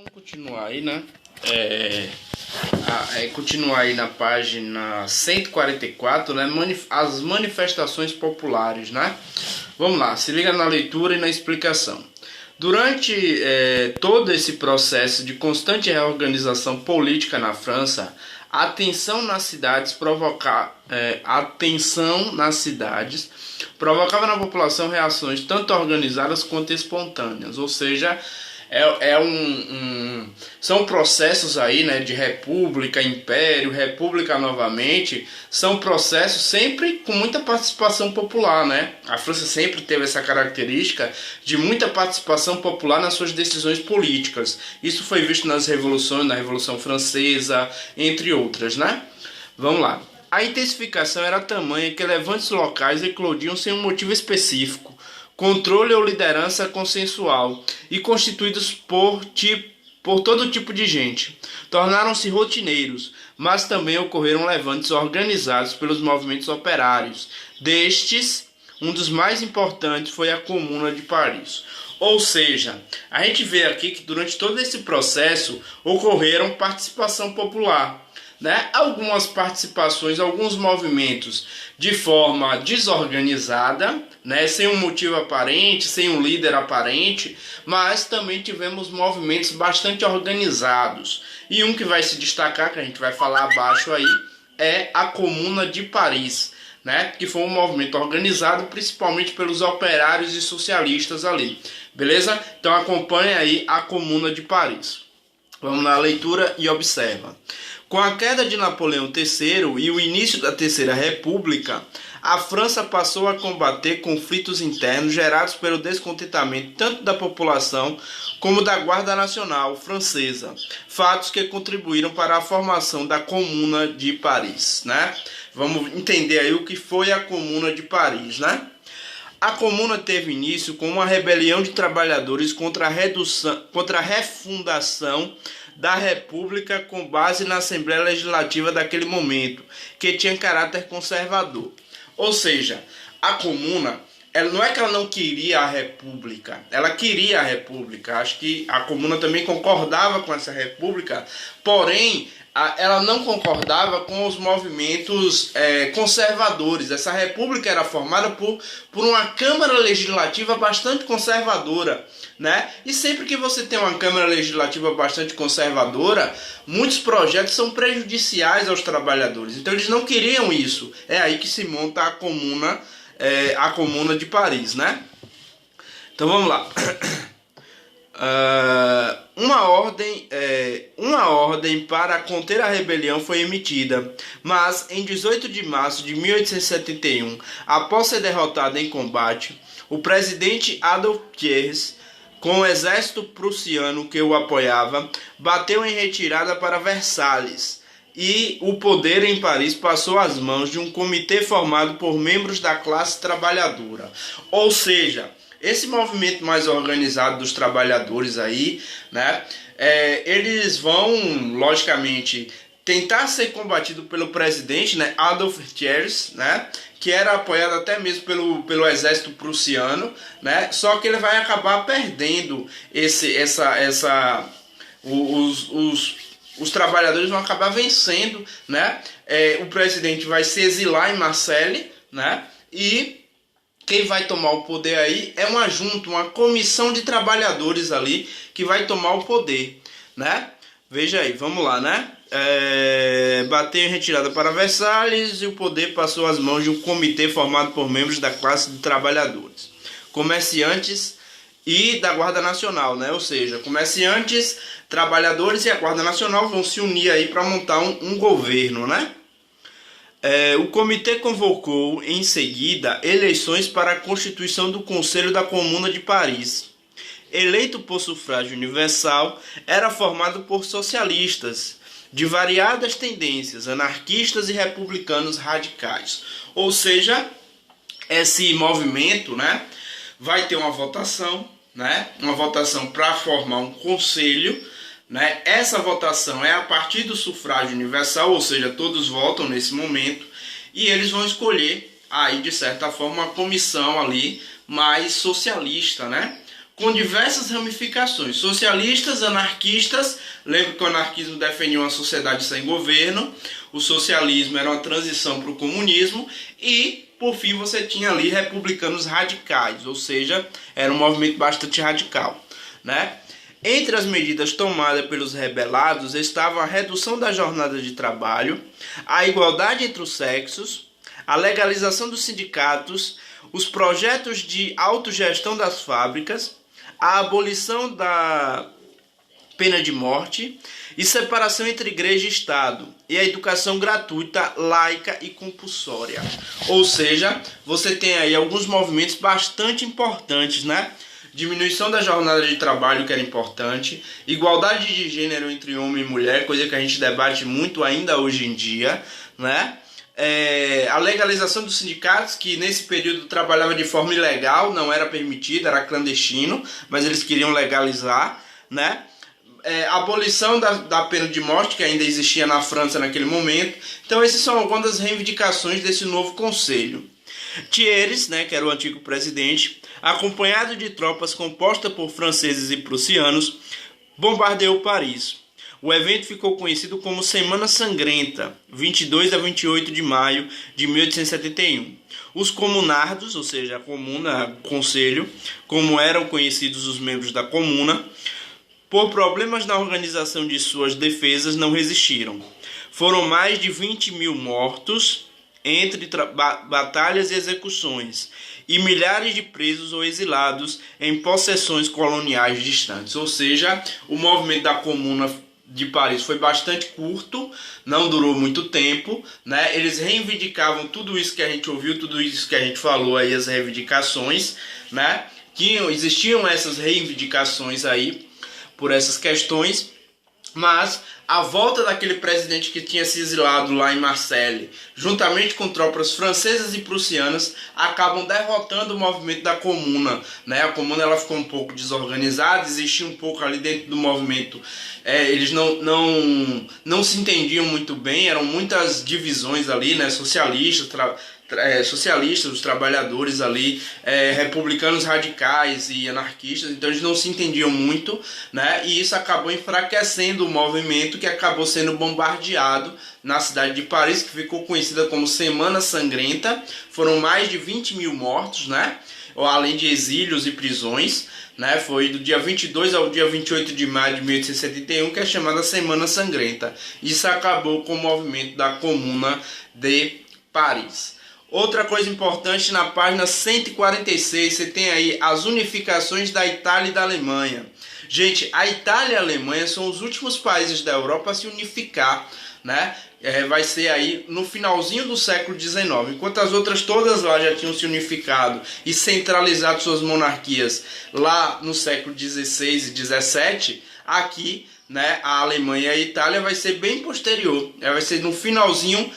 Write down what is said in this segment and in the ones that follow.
vamos continuar aí, né? Continuar aí na página 144, né? As manifestações populares, né? Vamos lá, se liga na leitura e na explicação. Durante todo esse processo de constante reorganização política na França, a tensão nas cidades provocava na população reações tanto organizadas quanto espontâneas, ou seja, são processos aí, né, de república, império, república novamente, são processos sempre com muita participação popular, né? A França sempre teve essa característica de muita participação popular nas suas decisões políticas. Isso foi visto nas revoluções, na Revolução Francesa, entre outras, né? Vamos lá. A intensificação era tamanha que levantes locais eclodiam sem um motivo específico, controle ou liderança consensual e constituídos por todo tipo de gente. Tornaram-se rotineiros, mas também ocorreram levantes organizados pelos movimentos operários. Destes, um dos mais importantes foi a Comuna de Paris. Ou seja, a gente vê aqui que durante todo esse processo ocorreram participação popular, né? Algumas participações, alguns movimentos de forma desorganizada, né? Sem um motivo aparente, sem um líder aparente, mas também tivemos movimentos bastante organizados. E um que vai se destacar, que a gente vai falar abaixo aí, é a Comuna de Paris, né? Que foi um movimento organizado principalmente pelos operários e socialistas ali, beleza? Então acompanha aí a Comuna de Paris. Vamos na leitura e observa. Com a queda de Napoleão III e o início da Terceira República, a França passou a combater conflitos internos gerados pelo descontentamento tanto da população como da Guarda Nacional Francesa, fatos que contribuíram para a formação da Comuna de Paris, né? Vamos entender aí o que foi a Comuna de Paris, né? A Comuna teve início com uma rebelião de trabalhadores contra a refundação da República com base na Assembleia Legislativa daquele momento, que tinha caráter conservador. Ou seja, a Comuna, não é que ela não queria a República, ela queria a República. Acho que a Comuna também concordava com essa República, porém ela não concordava com os movimentos conservadores. Essa república era formada por uma Câmara Legislativa bastante conservadora, né? E sempre que você tem uma Câmara Legislativa bastante conservadora, muitos projetos são prejudiciais aos trabalhadores. Então eles não queriam isso. É aí que se monta a Comuna de Paris, né? Então vamos lá. Uma ordem para conter a rebelião foi emitida, mas em 18 de março de 1871, após ser derrotado em combate, o presidente Adolf Thiers, com o exército prussiano que o apoiava, bateu em retirada para Versalhes, e o poder em Paris passou às mãos de um comitê formado por membros da classe trabalhadora. Ou seja, esse movimento mais organizado dos trabalhadores aí, né, eles vão, logicamente, tentar ser combatido pelo presidente, né, Adolf Thiers, né, que era apoiado até mesmo pelo exército prussiano, né, só que ele vai acabar perdendo os trabalhadores vão acabar vencendo, né, o presidente vai se exilar em Marseille, né, e quem vai tomar o poder aí é uma comissão de trabalhadores ali que vai tomar o poder, né? Veja aí, vamos lá, né? Bateu em retirada para Versalhes e o poder passou às mãos de um comitê formado por membros da classe de trabalhadores, comerciantes e da Guarda Nacional, né? Ou seja, comerciantes, trabalhadores e a Guarda Nacional vão se unir aí para montar um governo, né? O comitê convocou em seguida eleições para a constituição do Conselho da Comuna de Paris. Eleito por sufrágio universal, era formado por socialistas de variadas tendências, anarquistas e republicanos radicais. Ou seja, esse movimento, né, vai ter uma votação, né, uma votação para formar um conselho, né? Essa votação é a partir do sufrágio universal, ou seja, todos votam nesse momento e eles vão escolher aí de certa forma uma comissão ali mais socialista, né? com diversas ramificações, socialistas, anarquistas. Lembra que o anarquismo defendia uma sociedade sem governo, o socialismo era uma transição para o comunismo e, por fim, você tinha ali republicanos radicais, ou seja, era um movimento bastante radical, né? Entre as medidas tomadas pelos rebelados estavam a redução da jornada de trabalho, a igualdade entre os sexos, a legalização dos sindicatos, os projetos de autogestão das fábricas, a abolição da pena de morte e separação entre igreja e Estado, e a educação gratuita, laica e compulsória. Ou seja, você tem aí alguns movimentos bastante importantes, né? Diminuição da jornada de trabalho, que era importante, igualdade de gênero entre homem e mulher, coisa que a gente debate muito ainda hoje em dia, né? A legalização dos sindicatos, que nesse período trabalhava de forma ilegal, não era permitido, era clandestino, mas eles queriam legalizar, né? Abolição da pena de morte, que ainda existia na França naquele momento. Então essas são algumas das reivindicações desse novo conselho. Thiers, né, que era o antigo presidente, acompanhado de tropas compostas por franceses e prussianos, bombardeou Paris. O evento ficou conhecido como Semana Sangrenta, 22 a 28 de maio de 1871. Os comunardos, ou seja, a comuna, o conselho, como eram conhecidos os membros da comuna, por problemas na organização de suas defesas, não resistiram. Foram mais de 20 mil mortos entre batalhas e execuções, e milhares de presos ou exilados em possessões coloniais distantes. Ou seja, o movimento da Comuna de Paris foi bastante curto, não durou muito tempo, né? Eles reivindicavam tudo isso que a gente ouviu, tudo isso que a gente falou aí, as reivindicações, né? Que existiam essas reivindicações aí por essas questões, mas a volta daquele presidente que tinha se exilado lá em Marseille, juntamente com tropas francesas e prussianas, acabam derrotando o movimento da Comuna, né? A Comuna ela ficou um pouco desorganizada, existia um pouco ali dentro do movimento, eles não se entendiam muito bem, eram muitas divisões ali, né? Socialistas, os trabalhadores ali, republicanos radicais e anarquistas, então eles não se entendiam muito, né? E isso acabou enfraquecendo o movimento, que acabou sendo bombardeado na cidade de Paris, que ficou conhecida como Semana Sangrenta. Foram mais de 20 mil mortos, né? Além de exílios e prisões, né? Foi do dia 22 ao dia 28 de maio de 1871, que é chamada Semana Sangrenta. Isso acabou com o movimento da Comuna de Paris. Outra coisa importante, na página 146, você tem aí as unificações da Itália e da Alemanha. Gente, a Itália e a Alemanha são os últimos países da Europa a se unificar, né? Vai ser aí no finalzinho do século XIX. Enquanto as outras todas lá já tinham se unificado e centralizado suas monarquias lá no século XVI e XVII, aqui, né, a Alemanha e a Itália vai ser bem posterior. Vai ser no finalzinho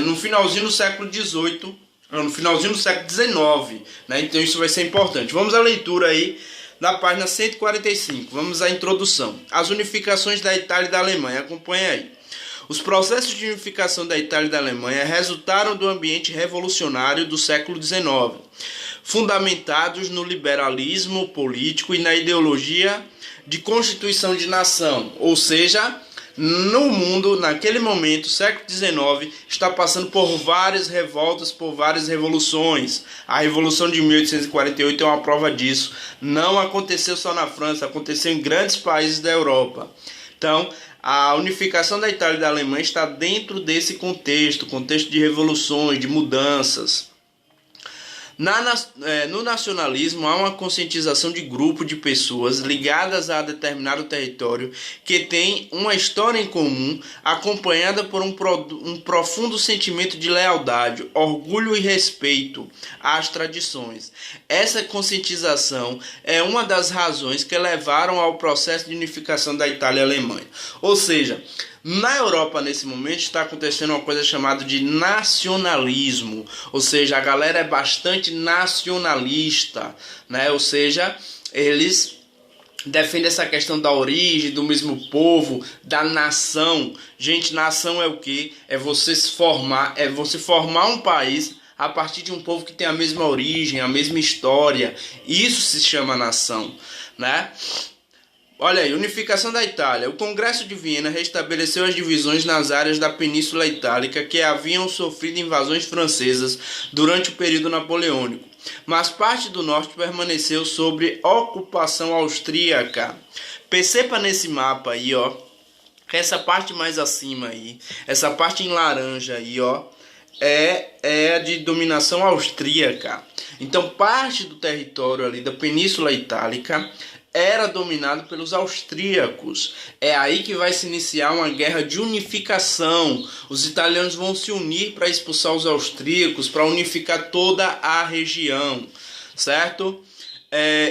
no finalzinho do século XVIII, no finalzinho do século XIX, né? Então isso vai ser importante. Vamos à leitura aí na página 145. Vamos à introdução. As unificações da Itália e da Alemanha. Acompanha aí. Os processos de unificação da Itália e da Alemanha resultaram do ambiente revolucionário do século XIX, fundamentados no liberalismo político e na ideologia de constituição de nação, ou seja, no mundo, naquele momento, o século XIX está passando por várias revoltas, por várias revoluções. A Revolução de 1848 é uma prova disso. Não aconteceu só na França, aconteceu em grandes países da Europa. Então, a unificação da Itália e da Alemanha está dentro desse contexto de revoluções, de mudanças. No nacionalismo há uma conscientização de grupo de pessoas ligadas a determinado território que tem uma história em comum, acompanhada por um profundo sentimento de lealdade, orgulho e respeito às tradições. Essa conscientização é uma das razões que levaram ao processo de unificação da Itália e Alemanha. Ou seja, na Europa, nesse momento, está acontecendo uma coisa chamada de nacionalismo, ou seja, a galera é bastante nacionalista, né? Ou seja, eles defendem essa questão da origem, do mesmo povo, da nação. Gente, nação é o quê? É você se formar, é você formar um país a partir de um povo que tem a mesma origem, a mesma história. Isso se chama nação, né? Olha aí, unificação da Itália. O Congresso de Viena restabeleceu as divisões nas áreas da Península Itálica que haviam sofrido invasões francesas durante o período napoleônico, mas parte do norte permaneceu sob ocupação austríaca. Perceba nesse mapa aí, ó, essa parte mais acima aí, essa parte em laranja aí, ó, é de dominação austríaca. Então, parte do território ali da Península Itálica era dominado pelos austríacos. É aí que vai se iniciar uma guerra de unificação. Os italianos vão se unir para expulsar os austríacos, para unificar toda a região, certo?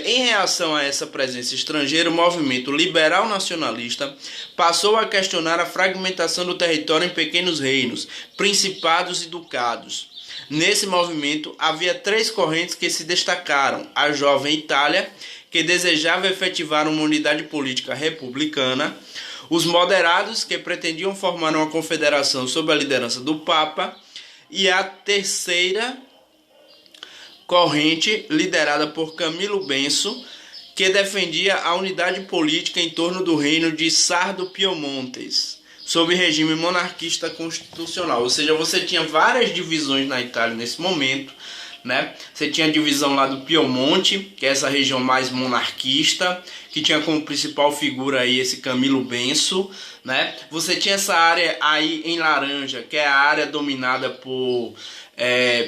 Em reação a essa presença estrangeira, o movimento liberal nacionalista passou a questionar a fragmentação do território em pequenos reinos, principados e ducados. Nesse movimento havia 3 correntes que se destacaram: a jovem Itália, que desejava efetivar uma unidade política republicana; os moderados, que pretendiam formar uma confederação sob a liderança do Papa; e a terceira corrente, liderada por Camilo Benso, que defendia a unidade política em torno do reino de Sardo-Piemontes, sob regime monarquista constitucional. Ou seja, você tinha várias divisões na Itália nesse momento, né? Você tinha a divisão lá do Piemonte, que é essa região mais monarquista, que tinha como principal figura aí esse Camilo Benso, né? Você tinha essa área aí em laranja, que é a área dominada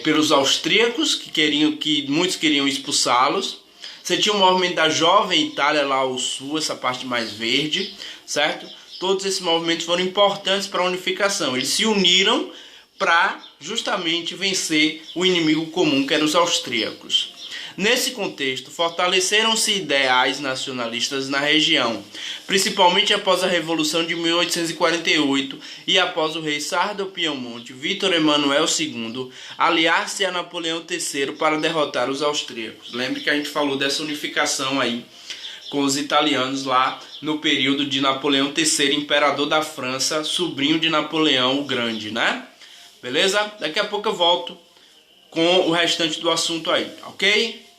pelos austríacos, que muitos queriam expulsá-los. Você tinha o movimento da Jovem Itália lá ao sul, essa parte mais verde, certo? Todos esses movimentos foram importantes para a unificação. Eles se uniram para justamente vencer o inimigo comum, que eram os austríacos. Nesse contexto, fortaleceram-se ideais nacionalistas na região, principalmente após a Revolução de 1848 e após o rei Sardo-Piemonte, Vítor Emanuel II, aliar-se a Napoleão III para derrotar os austríacos. Lembre que a gente falou dessa unificação aí com os italianos lá no período de Napoleão III, imperador da França, sobrinho de Napoleão o Grande, né? Beleza? Daqui a pouco eu volto com o restante do assunto aí, ok?